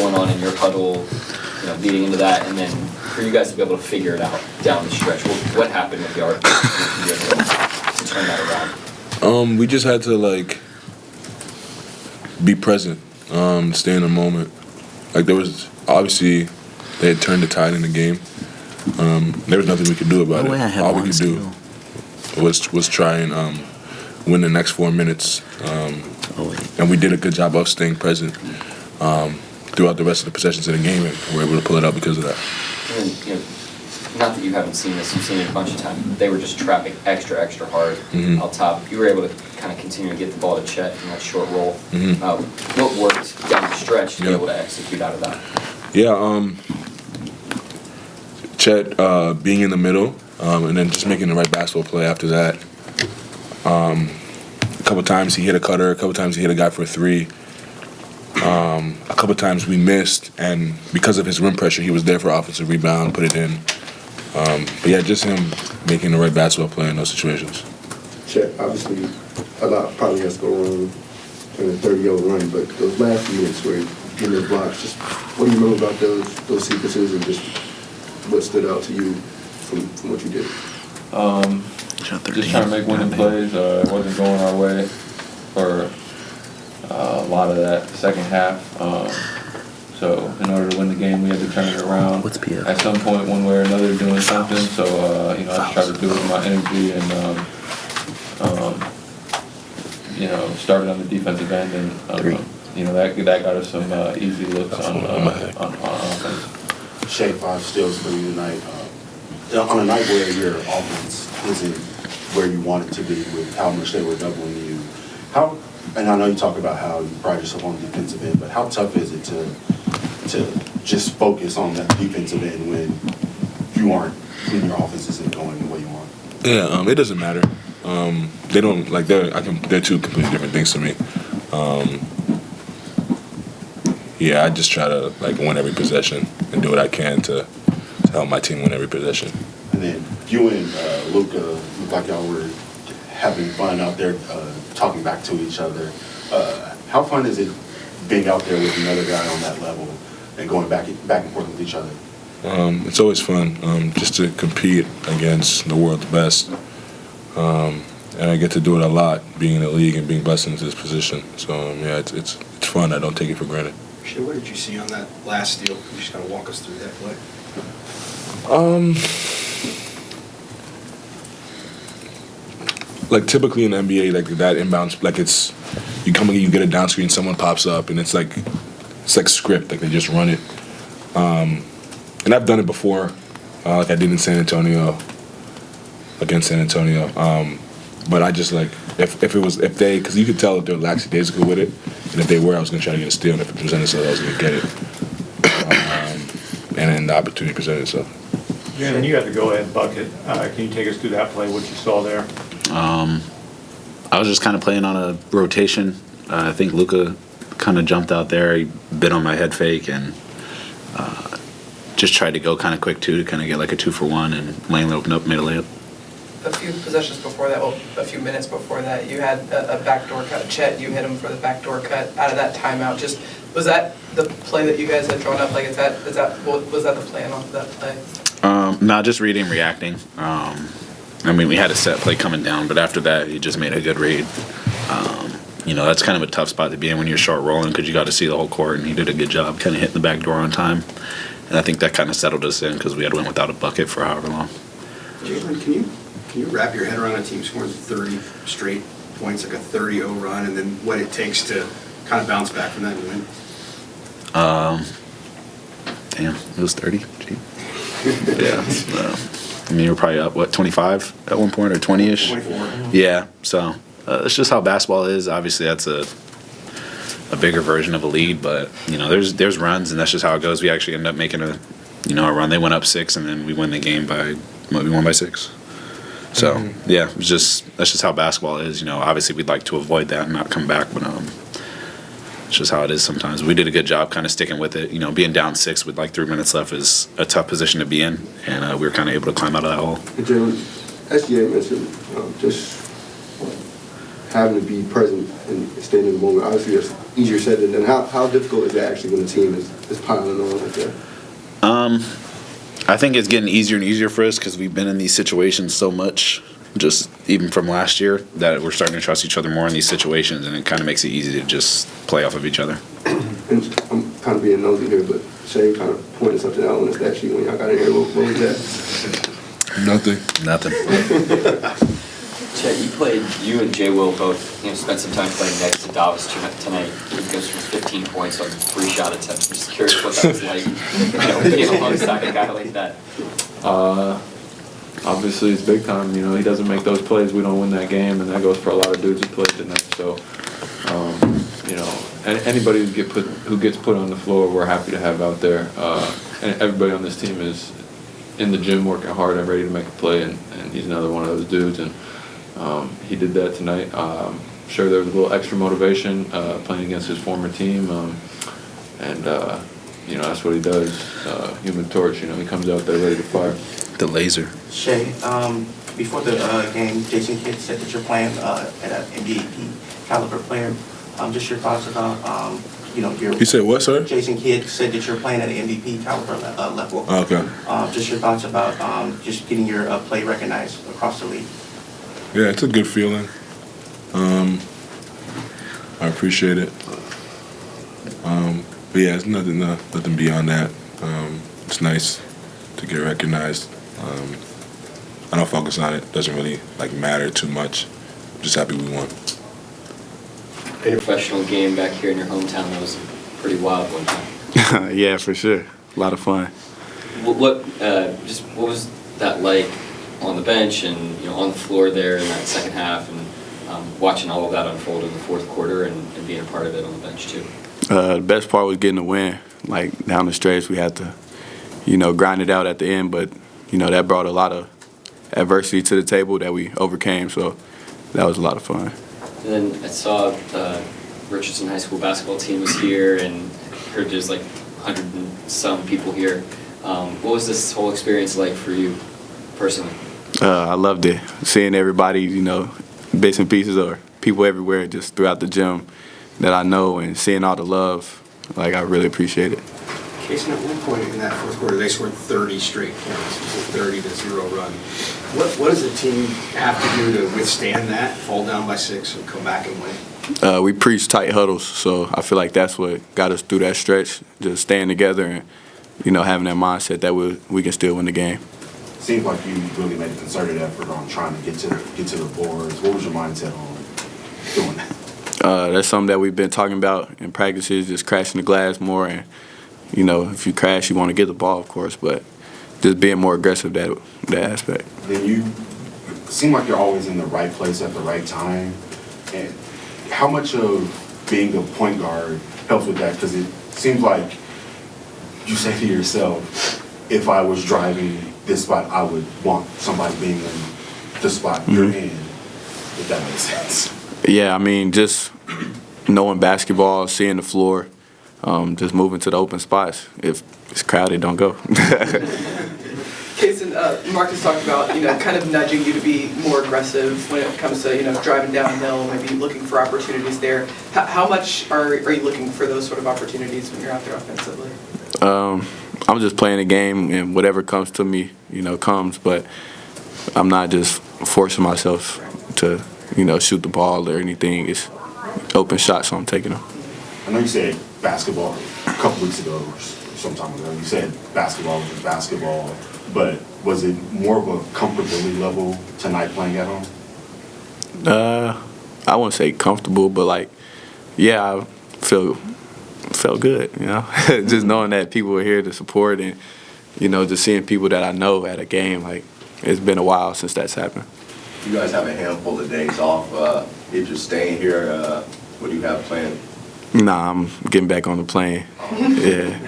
going on in your huddle, leading into that, and then for you guys to be able to figure it out down the stretch? What happened with the art to turn that around? We just had to be present, stay in the moment. There was obviously they had turned the tide in the game. There was nothing we could do about it. All we could do was try and win the next 4 minutes, and we did a good job of staying present throughout the rest of the possessions of the game, and we were able to pull it out because of that. And then, not that you haven't seen this, you've seen it a bunch of times, but they were just trapping extra hard out top. You were able to kind of continue to get the ball to Chet in that short roll. What worked down the stretch to be able to execute out of that? Yeah, Chet being in the middle and then just making the right basketball play after that. A couple times he hit a cutter, a couple times he hit a guy for a three. A couple times we missed, and because of his rim pressure, he was there for offensive rebound, put it in. But yeah, just him making the right basketball play in those situations. Chet, obviously, a lot probably has to go wrong in a 30-0 run, but those last few minutes where you're getting the blocks, just what do you know about those sequences and just what stood out to you from what you did? Just trying to make winning plays. It wasn't going our way for a lot of that second half. So in order to win the game, we had to turn it around. What's PF? At some point, one way or another, doing something. So I just tried to do it with my energy and started on the defensive end, and that got us some easy looks on offense. Shai, 5 steals for you tonight. On a night where your offense isn't where you want it to be with how much they were doubling you, and I know you talk about how you pride yourself on the defensive end, but how tough is it to just focus on that defensive end when your offense isn't going the way you want? Yeah, it doesn't matter. They don't they're two completely different things to me. I just try to win every possession and do what I can to help my team win every possession. And then you and Luka look like y'all were having fun out there, talking back to each other. How fun is it being out there with another guy on that level and going back and forth with each other? It's always fun just to compete against the world's best. And I get to do it a lot, being in the league and being blessed into this position. So, it's fun. I don't take it for granted. Shai, what did you see on that last steal? You just got to walk us through that play. Typically in the NBA, that inbounds, you come in, you get a down screen, someone pops up, and it's like script, they just run it. And I've done it before, I did in San Antonio, against San Antonio. But I just because you could tell if they're lackadaisical with it, and if they were, I was gonna try to get a steal, and if it presented itself, I was gonna get it. And then the opportunity presented itself. Yeah, and you had the go-ahead bucket. Can you take us through that play, what you saw there? I was just kind of playing on a rotation. I think Luka kind of jumped out there. He bit on my head fake and just tried to go kind of quick, to kind of get a 2-for-1, and Lane opened up, made a layup. A few possessions before that, a few minutes before that, you had a backdoor cut. Chet, you hit him for the backdoor cut out of that timeout. Just, was that the play that you guys had drawn up? Was that the plan off of that play? No, just reading, reacting. We had a set play coming down, but after that, he just made a good read. That's kind of a tough spot to be in when you're short rolling, because you got to see the whole court, and he did a good job kind of hitting the back door on time. And I think that kind of settled us in, because we had went without a bucket for however long. Jalen, can you wrap your head around a team scoring 30 straight points, like a 30-0 run, and then what it takes to kind of bounce back from that and win? Damn, it was 30. Gee. Yeah. You were probably up, 25 at one point, or 20-ish? 24. Yeah, so it's just how basketball is. Obviously, that's a bigger version of a lead, but, there's runs, and that's just how it goes. We actually ended up making a run. They went up 6, and then we won the game we won by 6. So, that's just how basketball is. Obviously we'd like to avoid that and not come back, but it's just how it is sometimes. We did a good job kind of sticking with it. Being down 6 with 3 minutes left is a tough position to be in, and we were kind of able to climb out of that hole. And Jalen, SGA mentioned just having to be present and staying in the moment. Obviously, that's easier said than done. How difficult is that actually when the team is piling on like that? I think it's getting easier and easier for us because we've been in these situations so much, just even from last year, that we're starting to trust each other more in these situations, and it kind of makes it easy to just play off of each other. And I'm kind of being nosy here, but Shai kind of pointed something out on the stat sheet when y'all got in here. What was that? Nothing. Chet, you and Jay Will both, spent some time playing next to Davis tonight. He goes for 15 points on 3 shot attempts. I'm just curious what that was like, being alongside a guy like that. Obviously, it's big time. He doesn't make those plays, we don't win that game, and that goes for a lot of dudes who played tonight. So, anybody who gets put on the floor, we're happy to have out there. And everybody on this team is in the gym working hard and ready to make a play, and he's another one of those dudes. And he did that tonight. Sure, there was a little extra motivation playing against his former team, and that's what he does. Human Torch. He comes out there ready to fire. The laser. Shai, before the game, Jason Kidd said that you're playing at an MVP caliber player. Just your thoughts about your. You said what, sir? Jason Kidd said that you're playing at an MVP caliber level. Okay. Just your thoughts about just getting your play recognized across the league. Yeah, it's a good feeling. I appreciate it. But yeah, it's nothing beyond that. It's nice to get recognized. I don't focus on it. Doesn't really matter too much. I'm just happy we won. A professional game back here in your hometown, that was pretty wild one time. Yeah, for sure. A lot of fun. What was that like on the bench and on the floor there in that second half, and watching all of that unfold in the fourth quarter and being a part of it on the bench too? The best part was getting the win. Down the stretch, we had to, grind it out at the end, but that brought a lot of adversity to the table that we overcame. So that was a lot of fun. And then I saw Richardson High School basketball team was here, and heard there's 100 and some people here. What was this whole experience like for you personally? I loved it. Seeing everybody, bits and pieces or people everywhere just throughout the gym that I know, and seeing all the love, I really appreciate it. Cason, at one point in that fourth quarter, they scored 30 straight points. It was a 30-0 run. What does the team have to do to withstand that, fall down by 6, and come back and win? We preach tight huddles, so I feel like that's what got us through that stretch, just staying together and, having that mindset that we can still win the game. Seems like you really made a concerted effort on trying to get to the boards. What was your mindset on doing that? That's something that we've been talking about in practices, just crashing the glass more. And, if you crash, you want to get the ball, of course, but just being more aggressive, that aspect. Then you seem like you're always in the right place at the right time. And how much of being a point guard helps with that? Because it seems like you say to yourself, if I was driving this spot, I would want somebody being in the spot you're in, if that makes sense. Yeah, just knowing basketball, seeing the floor, just moving to the open spots. If it's crowded, don't go. Cason, Marcus talked about, kind of nudging you to be more aggressive when it comes to, driving downhill, maybe looking for opportunities there. How much are you looking for those sort of opportunities when you're out there offensively? I'm just playing a game, and whatever comes to me, comes. But I'm not just forcing myself to, shoot the ball or anything. It's open shots, so I'm taking them. I know you said basketball a couple weeks ago, or some time ago. You said basketball was basketball, but was it more of a comfortability level tonight playing at home? I wouldn't say comfortable, but yeah, I felt good, just knowing that people were here to support, and just seeing people that I know at a game. It's been a while since that's happened. You guys have a handful of days off. If you're staying here, what do you have planned? Nah, I'm getting back on the plane. Yeah.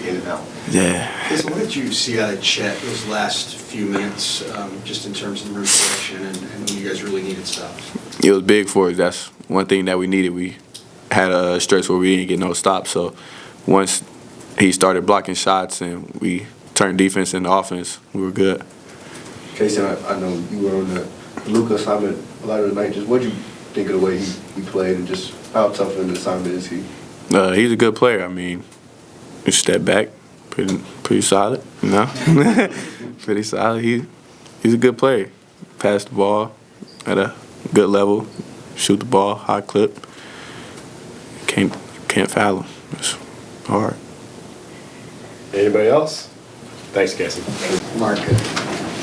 In and out. Yeah. So what did you see out of Chet those last few minutes, just in terms of the rim selection and when you guys really needed stops? It was big for us. That's one thing that we needed. We had a stretch where we didn't get no stops. So once he started blocking shots and we turned defense into offense, we were good. Cason, I know you were on the Luka assignment a lot of the night. Just what you think of the way he played and just how tough an assignment is he? He's a good player. I mean, he step back, pretty solid, you know? Pretty solid. He's a good player. Pass the ball at a good level, shoot the ball, high clip. Can't foul him. It's hard. Anybody else? Thanks, Cason. Mark,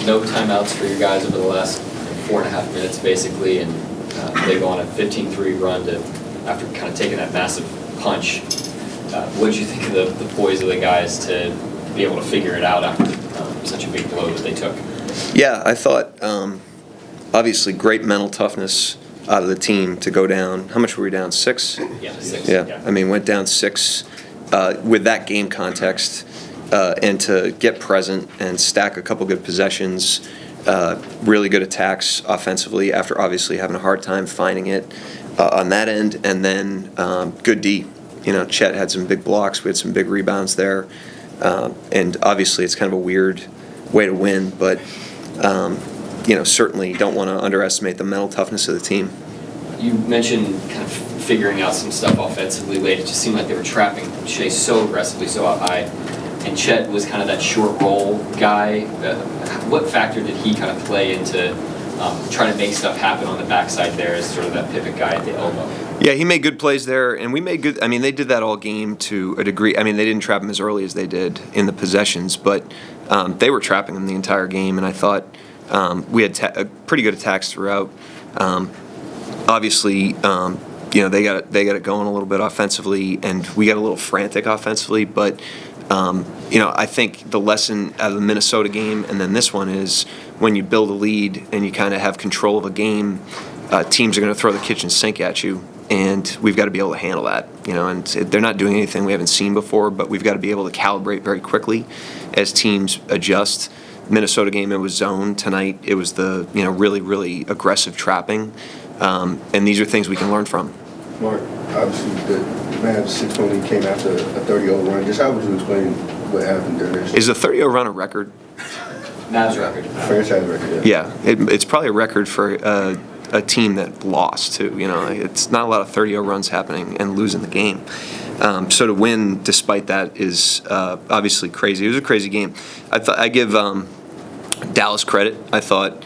no timeouts for your guys over the last 4.5 minutes, basically, and they go on a 15-3 run after kind of taking that massive punch. What did you think of the poise of the guys to be able to figure it out after such a big blow that they took? Yeah, I thought, obviously, great mental toughness out of the team to go down. How much were we down? 6? Yeah, 6. Yeah. I mean, went down 6 with that game context, and to get present and stack a couple good possessions, really good attacks offensively after obviously having a hard time finding it on that end, and then good D. You know, Chet had some big blocks. We had some big rebounds there, and obviously it's kind of a weird way to win, but certainly don't want to underestimate the mental toughness of the team. You mentioned kind of figuring out some stuff offensively late. It just seemed like they were trapping Shai so aggressively, so high. And Chet was kind of that short roll guy. What factor did he kind of play into trying to make stuff happen on the backside there as sort of that pivot guy at the elbow? Yeah, he made good plays there, and we made good. I mean, they did that all game to a degree. I mean, they didn't trap him as early as they did in the possessions, but they were trapping him the entire game, and I thought we had pretty good attacks throughout. Obviously, they got it going a little bit offensively, and we got a little frantic offensively, but I think the lesson out of the Minnesota game and then this one is when you build a lead and you kind of have control of a game, teams are going to throw the kitchen sink at you, and we've got to be able to handle that. And they're not doing anything we haven't seen before, but we've got to be able to calibrate very quickly as teams adjust. Minnesota game, it was zone. Tonight, it was the really, really aggressive trapping, and these are things we can learn from. Mark, obviously the Mavs only came after a 30-0 run. Just how would you explain what happened there? Is the 30-0 run a record? Mavs record. Franchise record, yeah. Yeah, it's probably a record for a team that lost, too. It's not a lot of 30-0 runs happening and losing the game. So to win despite that is obviously crazy. It was a crazy game. I give Dallas credit. I thought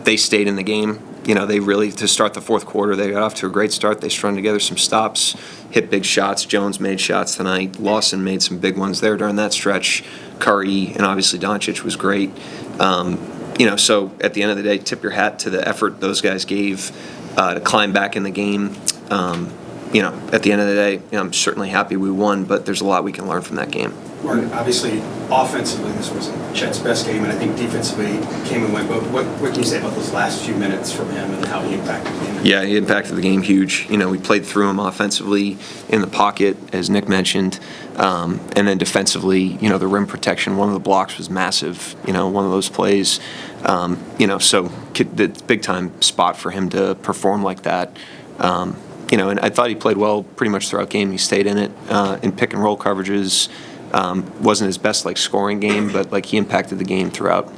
they stayed in the game. They really, to start the fourth quarter, they got off to a great start. They strung together some stops, hit big shots. Jones made shots tonight. Lawson made some big ones there during that stretch. Curry and obviously Doncic was great. So at the end of the day, tip your hat to the effort those guys gave to climb back in the game. At the end of the day, I'm certainly happy we won, but there's a lot we can learn from that game. Mark, obviously, offensively, this wasn't Chet's best game, and I think defensively came and went. But what can you say about those last few minutes from him and how he impacted the game? Yeah, he impacted the game huge. We played through him offensively in the pocket, as Nick mentioned, and then defensively, the rim protection. One of the blocks was massive. One of those plays. So the big time spot for him to perform like that. And I thought he played well pretty much throughout game. He stayed in it in pick and roll coverages. Wasn't his best scoring game, but he impacted the game throughout.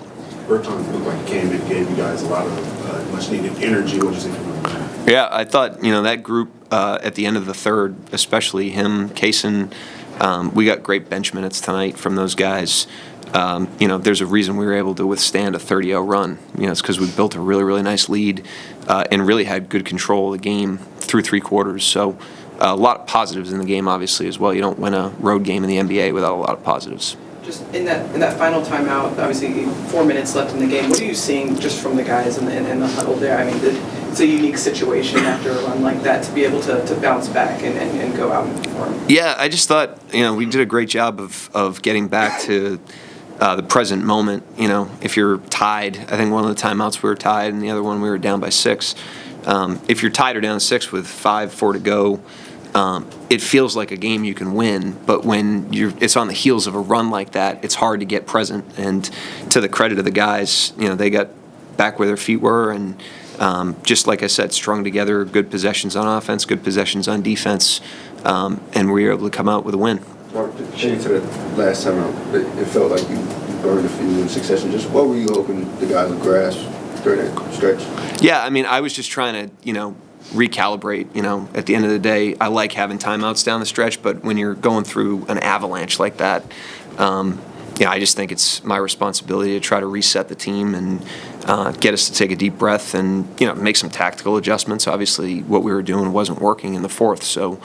Bertans looked like he came and gave you guys a lot of much needed energy. What did you think of him? Yeah, I thought that group at the end of the third, especially him, Cason, we got great bench minutes tonight from those guys. There's a reason we were able to withstand a 30-0 run. It's because we built a really, really nice lead and really had good control of the game through 3 quarters. So a lot of positives in the game, obviously, as well. You don't win a road game in the NBA without a lot of positives. Just in that final timeout, obviously 4 minutes left in the game. What are you seeing just from the guys in the huddle there? I mean, it's a unique situation after a run like that to be able to bounce back and go out and perform. Yeah, I just thought we did a great job of getting back to the present moment. If you're tied, I think one of the timeouts we were tied, and the other one we were down by 6. If you're tied or down 6 with 5-4 to go, it feels like a game you can win. But when it's on the heels of a run like that, it's hard to get present. And to the credit of the guys, they got back where their feet were, and just like I said, strung together good possessions on offense, good possessions on defense, and we were able to come out with a win. Mark, to change to the last time out, it felt like you burned a few in succession. Just what were you hoping the guys would grasp during that stretch? Yeah, I mean, I was just trying to, recalibrate. At the end of the day, I like having timeouts down the stretch, but when you're going through an avalanche like that, I just think it's my responsibility to try to reset the team and get us to take a deep breath and make some tactical adjustments. Obviously, what we were doing wasn't working in the fourth, so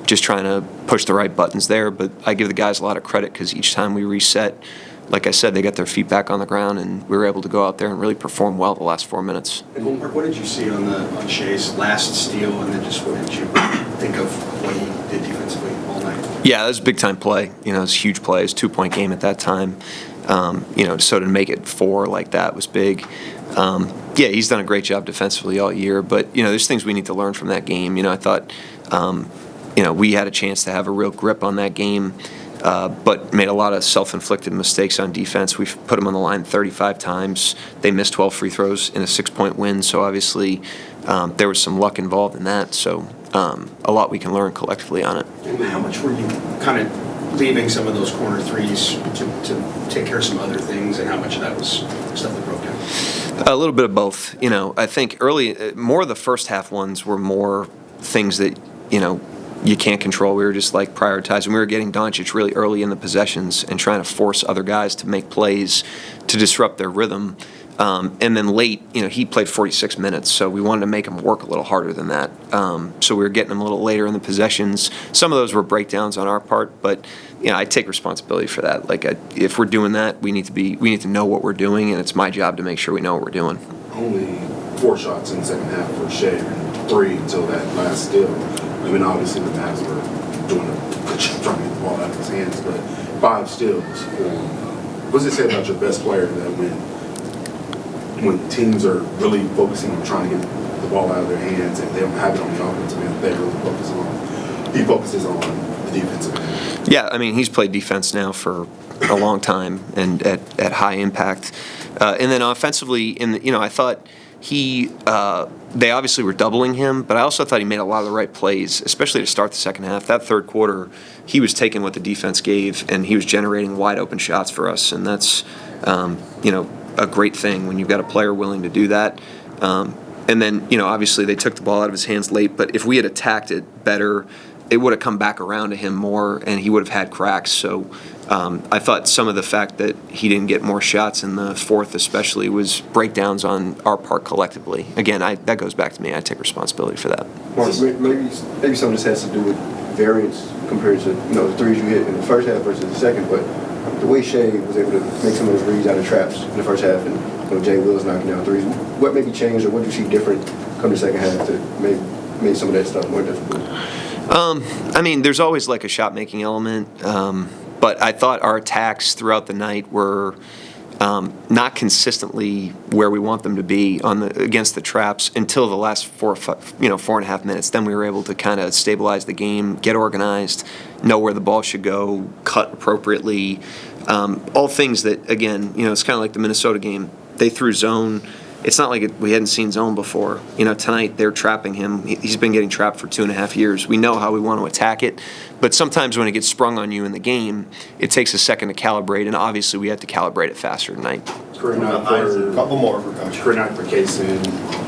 just trying to push the right buttons there. But I give the guys a lot of credit because each time we reset, like I said, they got their feet back on the ground, and we were able to go out there and really perform well the last 4 minutes. And Holmgren, what did you see on Shai's last steal, and then just what did you think of what he did defensively all night? Yeah, that was a big-time play. It was a huge play. It was a 2-point game at that time. So to make it 4 like that was big. Yeah, he's done a great job defensively all year, but, there's things we need to learn from that game. I thought, we had a chance to have a real grip on that game, but made a lot of self-inflicted mistakes on defense. We've put them on the line 35 times. They missed 12 free throws in a 6-point win, so obviously there was some luck involved in that. So a lot we can learn collectively on it. And how much were you kind of leaving some of those corner threes to take care of some other things, and how much of that was stuff that broke down? A little bit of both. I think early, more of the first half ones were more things that, you can't control. We were just prioritizing. We were getting Doncic really early in the possessions and trying to force other guys to make plays to disrupt their rhythm. And then late, he played 46 minutes, so we wanted to make him work a little harder than that. So we were getting him a little later in the possessions. Some of those were breakdowns on our part, but I take responsibility for that. If we're doing that, we need to know what we're doing, and it's my job to make sure we know what we're doing. Only 4 shots in the second half for Shai, and 3 until that last steal. Obviously the Mavs were doing a good job trying to get the ball out of his hands, but 5 steals. What does it say about your best player that when teams are really focusing on trying to get the ball out of their hands and they don't have it on the offensive end, he focuses on the defensive end? Yeah, he's played defense now for a long time and at high impact. And then offensively, I thought they obviously were doubling him, but I also thought he made a lot of the right plays, especially to start the second half. That third quarter, he was taking what the defense gave, and he was generating wide open shots for us, and that's a great thing when you've got a player willing to do that. And then obviously they took the ball out of his hands late, but if we had attacked it better, it would have come back around to him more, and he would have had cracks. So I thought some of the fact that he didn't get more shots in the fourth especially was breakdowns on our part collectively. Again, that goes back to me. I take responsibility for that. Mark, maybe some of this has to do with variance compared to the threes you hit in the first half versus the second, but the way Shai was able to make some of those reads out of traps in the first half, and Jay Will's knocking down threes, what maybe changed, or what did you see different come the second half to make some of that stuff more difficult? There's always a shot-making element, but I thought our attacks throughout the night were not consistently where we want them to be against the traps until the last 4.5 minutes. Then we were able to kind of stabilize the game, get organized, know where the ball should go, cut appropriately. All things that, again, it's kind of like the Minnesota game. They threw zone. It's not like we hadn't seen zone before. Tonight they're trapping him. He's been getting trapped for 2.5 years. We know how we want to attack it, but sometimes when it gets sprung on you in the game, it takes a second to calibrate, and obviously we have to calibrate it faster tonight. Career night for a couple more for Coach. Career night for Cason,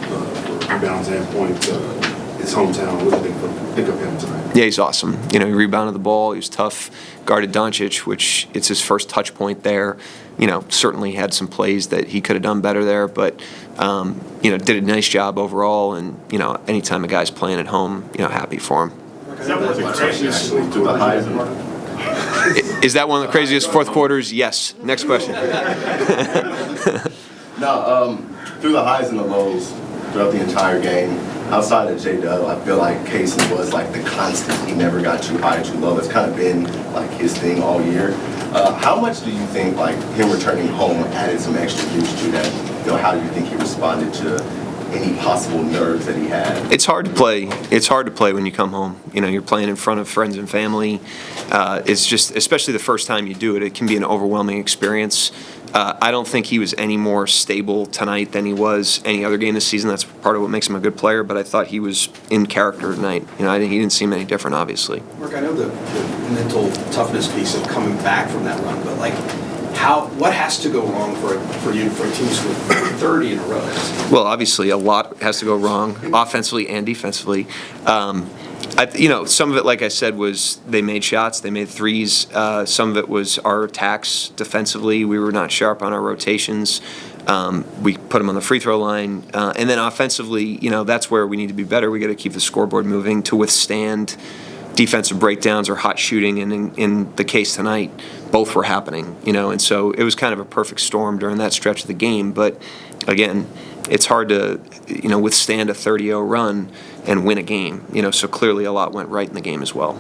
for rebounds and points. His hometown. What do you think of him tonight? Yeah, he's awesome. He rebounded the ball. He was tough. Guarded Doncic, which it's his first touch point there. Certainly had some plays that he could have done better there, but did a nice job overall. And anytime a guy's playing at home, happy for him. Is that one of the craziest Is that one of the craziest fourth quarters? Yes. Next question. No, through the highs and the lows throughout the entire game, outside of JDub, I feel like Cason was the constant. He never got too high, too low. That's kind of been his thing all year. How much do you think him returning home added some extra juice to that? How do you think he responded to any possible nerves that he had? It's hard to play. It's hard to play when you come home. You're playing in front of friends and family. It's just, especially the first time you do it, it can be an overwhelming experience. I don't think he was any more stable tonight than he was any other game this season. That's part of what makes him a good player, but I thought he was in character tonight. I think he didn't seem any different, obviously. Mark, I know the mental toughness piece of coming back from that run, but What has to go wrong for a team to score 30 in a row? Well, obviously, a lot has to go wrong, offensively and defensively. Some of it, like I said, was they made shots, they made threes. Some of it was our attacks defensively. We were not sharp on our rotations. We put them on the free throw line. And then offensively, that's where we need to be better. We got to keep the scoreboard moving to withstand defensive breakdowns or hot shooting. And in the case tonight, both were happening, and so it was kind of a perfect storm during that stretch of the game. But again, it's hard to, withstand a 30-0 run and win a game, so clearly a lot went right in the game as well.